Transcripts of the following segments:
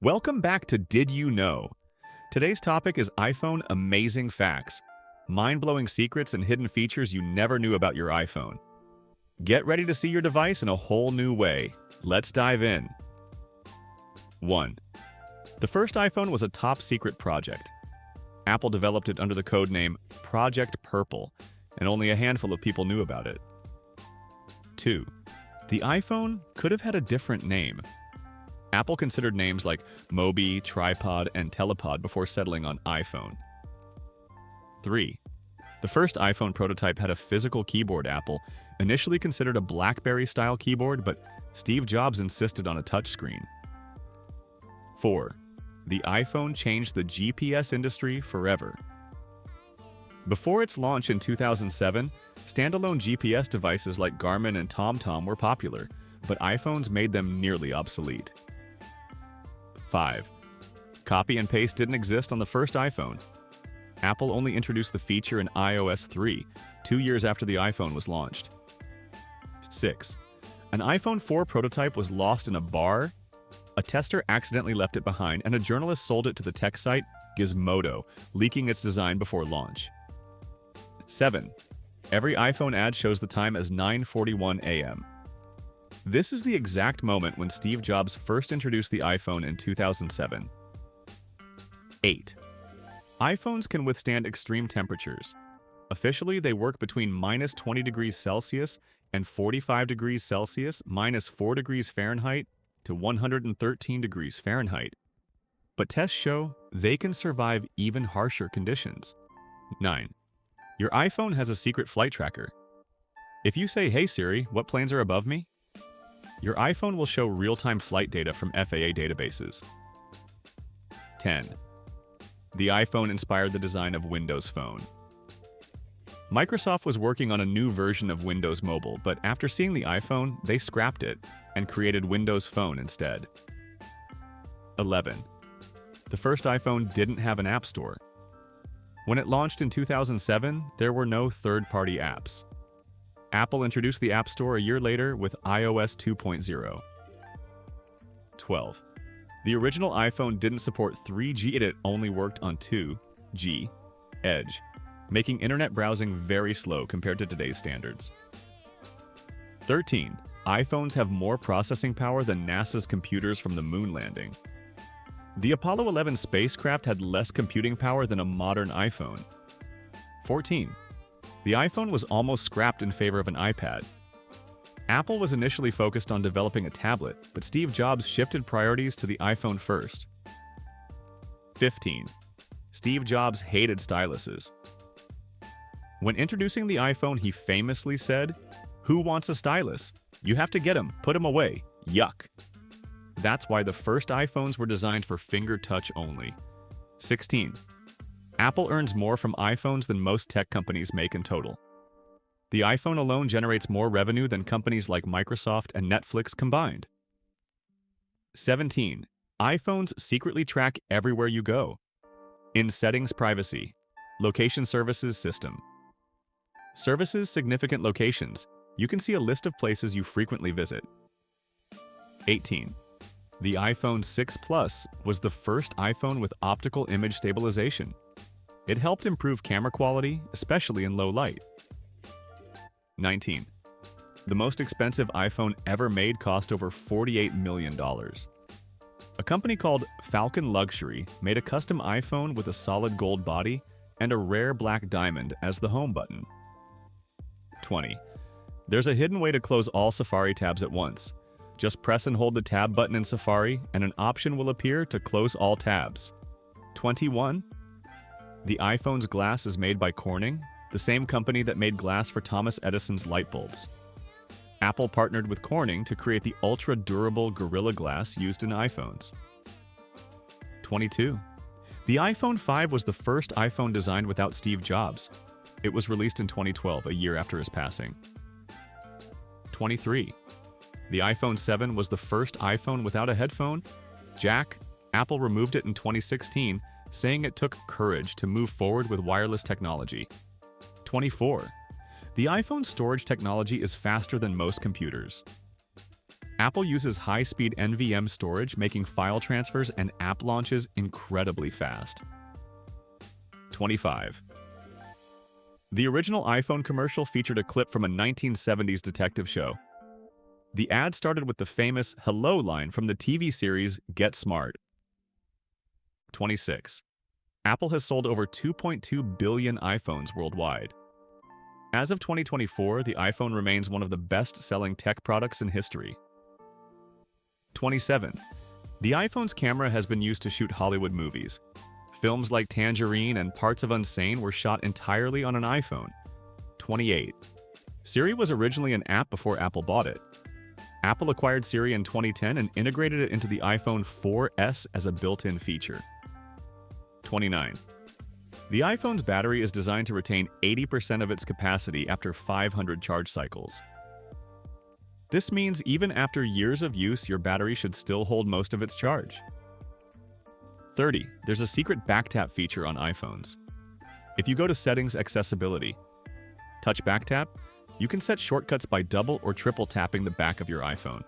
Welcome back to Did You Know? Today's topic is iPhone amazing facts, mind-blowing secrets and hidden features you never knew about your iPhone. Get ready to see your device in a whole new way. Let's dive in. 1. The first iPhone was a top-secret project. Apple developed it under the code name Project Purple, and only a handful of people knew about it. 2. The iPhone could have had a different name. Apple considered names like Mobi, Tripod, and Telepod before settling on iPhone. 3. The first iPhone prototype had a physical keyboard. Apple initially considered a BlackBerry-style keyboard, but Steve Jobs insisted on a touchscreen. 4. The iPhone changed the GPS industry forever. Before its launch in 2007, standalone GPS devices like Garmin and TomTom were popular, but iPhones made them nearly obsolete. 5. Copy and paste didn't exist on the first iPhone. Apple only introduced the feature in iOS 3, 2 years after the iPhone was launched. 6. An iPhone 4 prototype was lost in a bar. A tester accidentally left it behind, and a journalist sold it to the tech site Gizmodo, leaking its design before launch. 7. Every iPhone ad shows the time as 9:41 a.m. This is the exact moment when Steve Jobs first introduced the iPhone in 2007. 8. iPhones can withstand extreme temperatures. Officially, they work between minus 20 degrees Celsius and 45 degrees Celsius, minus 4 degrees Fahrenheit to 113 degrees Fahrenheit. But tests show they can survive even harsher conditions. 9. Your iPhone has a secret flight tracker. If you say, "Hey Siri, what planes are above me?" your iPhone will show real-time flight data from FAA databases. 10. The iPhone inspired the design of Windows Phone. Microsoft was working on a new version of Windows Mobile, but after seeing the iPhone, they scrapped it and created Windows Phone instead. 11. The first iPhone didn't have an app store. When it launched in 2007, there were no third-party apps. Apple introduced the App Store a year later with iOS 2.0. 12. The original iPhone didn't support 3G, it only worked on 2G Edge, making internet browsing very slow compared to today's standards. 13. iPhones have more processing power than NASA's computers from the moon landing. The Apollo 11 spacecraft had less computing power than a modern iPhone. 14. The iPhone was almost scrapped in favor of an iPad. Apple was initially focused on developing a tablet, but Steve Jobs shifted priorities to the iPhone first. 15. Steve Jobs hated styluses. When introducing the iPhone, he famously said, "Who wants a stylus? You have to get them, put them away. Yuck." That's why the first iPhones were designed for finger touch only. 16. Apple earns more from iPhones than most tech companies make in total. The iPhone alone generates more revenue than companies like Microsoft and Netflix combined. 17. iPhones secretly track everywhere you go. In Settings, Privacy. Location Services System. Services Significant Locations. You can see a list of places you frequently visit. 18. The iPhone 6 Plus was the first iPhone with optical image stabilization. It helped improve camera quality, especially in low light. 19. The most expensive iPhone ever made cost over $48 million. A company called Falcon Luxury made a custom iPhone with a solid gold body and a rare black diamond as the home button. 20. There's a hidden way to close all Safari tabs at once. Just press and hold the tab button in Safari, and an option will appear to close all tabs. 21. The iPhone's glass is made by Corning, the same company that made glass for Thomas Edison's light bulbs. Apple partnered with Corning to create the ultra-durable Gorilla Glass used in iPhones. 22. The iPhone 5 was the first iPhone designed without Steve Jobs. It was released in 2012, a year after his passing. 23. The iPhone 7 was the first iPhone without a headphone jack. Apple removed it in 2016, saying it took courage to move forward with wireless technology. 24. The iPhone's storage technology is faster than most computers. Apple uses high-speed NVMe storage, making file transfers and app launches incredibly fast. 25. The original iPhone commercial featured a clip from a 1970s detective show. The ad started with the famous "Hello" line from the TV series Get Smart. 26. Apple has sold over 2.2 billion iPhones worldwide. As of 2024, the iPhone remains one of the best-selling tech products in history. 27. The iPhone's camera has been used to shoot Hollywood movies. Films like Tangerine and Parts of Unsane were shot entirely on an iPhone. 28. Siri was originally an app before Apple bought it. Apple acquired Siri in 2010 and integrated it into the iPhone 4S as a built-in feature. 29. The iPhone's battery is designed to retain 80% of its capacity after 500 charge cycles. This means even after years of use, your battery should still hold most of its charge. 30. There's a secret backtap feature on iPhones. If you go to Settings, Accessibility, touch backtap, you can set shortcuts by double or triple tapping the back of your iPhone.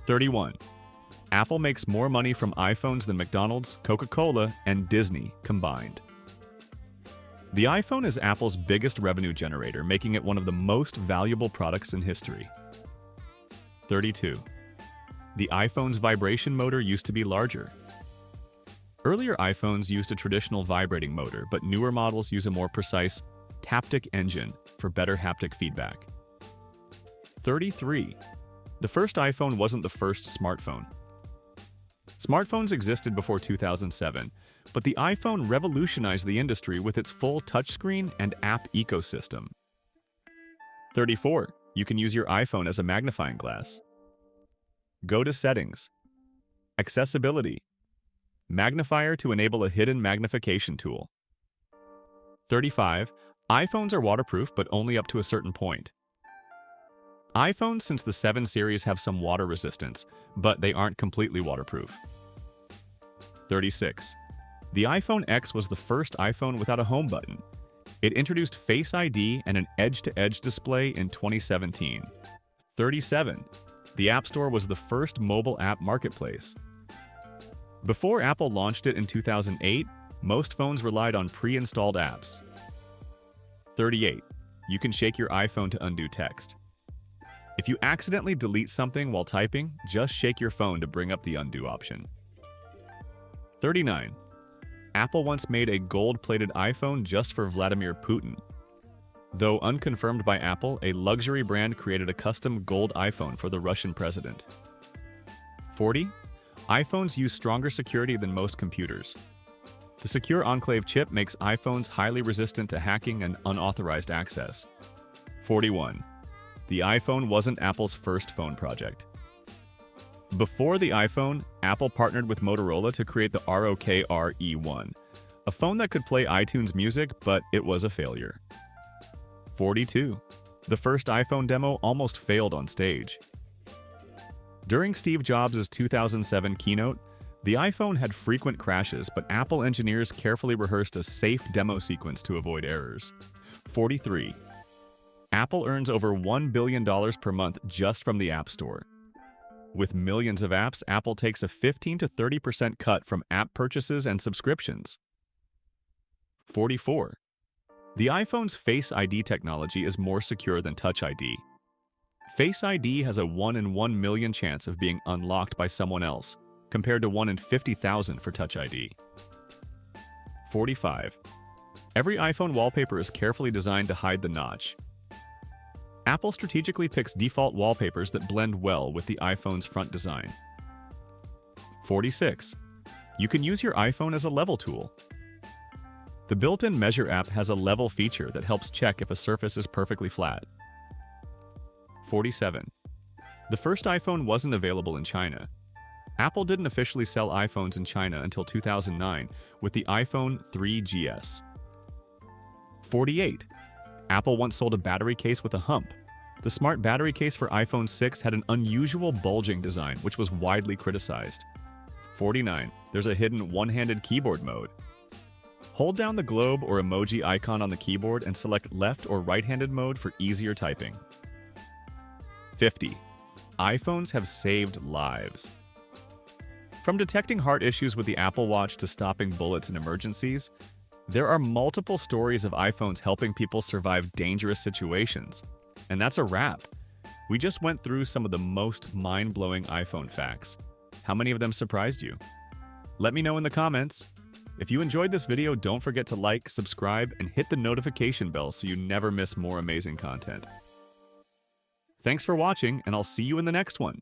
31. Apple makes more money from iPhones than McDonald's, Coca-Cola, and Disney combined. The iPhone is Apple's biggest revenue generator, making it one of the most valuable products in history. 32. The iPhone's vibration motor used to be larger. Earlier iPhones used a traditional vibrating motor, but newer models use a more precise taptic engine for better haptic feedback. 33. The first iPhone wasn't the first smartphone. Smartphones existed before 2007, but the iPhone revolutionized the industry with its full touchscreen and app ecosystem. 34. You can use your iPhone as a magnifying glass. Go to Settings, Accessibility, Magnifier to enable a hidden magnification tool. 35. iPhones are waterproof, but only up to a certain point. iPhones since the 7 series have some water resistance, but they aren't completely waterproof. 36. The iPhone X was the first iPhone without a home button. It introduced Face ID and an edge-to-edge display in 2017. 37. The App Store was the first mobile app marketplace. Before Apple launched it in 2008, most phones relied on pre-installed apps. 38. You can shake your iPhone to undo text. If you accidentally delete something while typing, just shake your phone to bring up the undo option. 39. Apple once made a gold-plated iPhone just for Vladimir Putin. Though unconfirmed by Apple, a luxury brand created a custom gold iPhone for the Russian president. 40. iPhones use stronger security than most computers. The Secure Enclave chip makes iPhones highly resistant to hacking and unauthorized access. 41. The iPhone wasn't Apple's first phone project. Before the iPhone, Apple partnered with Motorola to create the ROK RE1, a phone that could play iTunes music, but it was a failure. 42. The first iPhone demo almost failed on stage. During Steve Jobs' 2007 keynote, the iPhone had frequent crashes, but Apple engineers carefully rehearsed a safe demo sequence to avoid errors. 43. Apple earns over $1 billion per month just from the App Store. With millions of apps, Apple takes a 15 to 30% cut from app purchases and subscriptions. 44. The iPhone's Face ID technology is more secure than Touch ID. Face ID has a 1 in 1 million chance of being unlocked by someone else, compared to 1 in 50,000 for Touch ID. 45. Every iPhone wallpaper is carefully designed to hide the notch. Apple strategically picks default wallpapers that blend well with the iPhone's front design. 46. You can use your iPhone as a level tool. The built-in Measure app has a level feature that helps check if a surface is perfectly flat. 47. The first iPhone wasn't available in China. Apple didn't officially sell iPhones in China until 2009 with the iPhone 3GS. 48. Apple once sold a battery case with a hump. The smart battery case for iPhone 6 had an unusual bulging design, which was widely criticized. 49. There's a hidden one-handed keyboard mode. Hold down the globe or emoji icon on the keyboard and select left or right-handed mode for easier typing. 50. iPhones have saved lives. From detecting heart issues with the Apple Watch to stopping bullets in emergencies, there are multiple stories of iPhones helping people survive dangerous situations. And that's a wrap. We just went through some of the most mind-blowing iPhone facts. How many of them surprised you? Let me know in the comments. If you enjoyed this video, don't forget to like, subscribe, and hit the notification bell so you never miss more amazing content. Thanks for watching, and I'll see you in the next one.